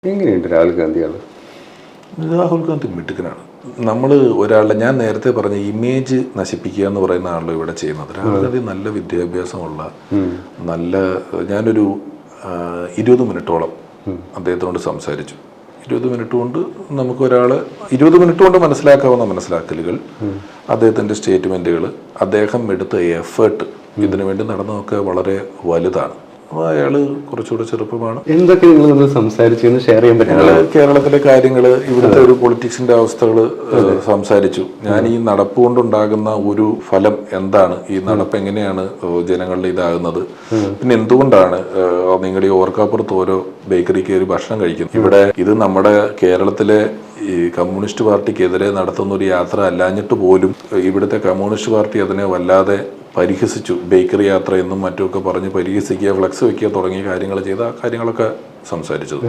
എങ്ങനെയുണ്ട് രാഹുൽ ഗാന്ധി ആള്? രാഹുൽ ഗാന്ധി മിടുക്കനാണ്. നമ്മൾ ഒരാളുടെ, ഞാൻ നേരത്തെ പറഞ്ഞ ഇമേജ് നശിപ്പിക്കുക എന്ന് പറയുന്ന ആണല്ലോ ഇവിടെ ചെയ്യുന്നത്. രാഹുൽ ഗാന്ധി നല്ല വിദ്യാഭ്യാസമുള്ള നല്ല, ഞാനൊരു 20 മിനിറ്റോളം അദ്ദേഹത്തിനോട് സംസാരിച്ചു. 20 മിനിറ്റ് കൊണ്ട് നമുക്ക് ഒരാളെ 20 മിനിറ്റ് കൊണ്ട് മനസ്സിലാക്കാവുന്ന മനസ്സിലാക്കലുകൾ, അദ്ദേഹത്തിൻ്റെ സ്റ്റേറ്റ്മെൻറ്റുകൾ, അദ്ദേഹം എടുത്ത എഫേർട്ട് ഇതിനു വേണ്ടി നടന്നതൊക്കെ വളരെ വലുതാണ്. അപ്പോൾ അയാൾ കുറച്ചുകൂടെ ചെറുപ്പമാണ്. എന്തൊക്കെ നിങ്ങൾ നമ്മൾ സംസാരിച്ചു ഷെയർ ചെയ്യാൻ പറ്റും? കേരളത്തിലെ കാര്യങ്ങൾ, ഇവിടുത്തെ ഒരു പൊളിറ്റിക്സിന്റെ അവസ്ഥകൾ സംസാരിച്ചു. ഞാൻ ഈ നടപ്പ് കൊണ്ടുണ്ടാകുന്ന ഒരു ഫലം എന്താണ്, ഈ നടപ്പ് എങ്ങനെയാണ് ജനങ്ങളുടെ ഇതാകുന്നത്, പിന്നെ എന്തുകൊണ്ടാണ് നിങ്ങൾ ഈ ഓർക്കാപ്പുറത്ത് ഓരോ ബേക്കറി കയറി ഭക്ഷണം കഴിക്കുന്നത്, ഇവിടെ ഇത് നമ്മുടെ കേരളത്തിലെ ഈ കമ്മ്യൂണിസ്റ്റ് പാർട്ടിക്കെതിരെ നടത്തുന്ന ഒരു യാത്ര അല്ലാഞ്ഞിട്ട് പോലും ഇവിടുത്തെ കമ്മ്യൂണിസ്റ്റ് പാർട്ടി അതിനെ വല്ലാതെ പരിഹസിച്ചു. ബേക്കറി യാത്ര എന്നും മറ്റുമൊക്കെ പറഞ്ഞ് പരിഹസിക്കുക, ഫ്ലക്സ് വെക്കുക തുടങ്ങിയ കാര്യങ്ങൾ ചെയ്ത കാര്യങ്ങളൊക്കെ സംസാരിച്ചത്.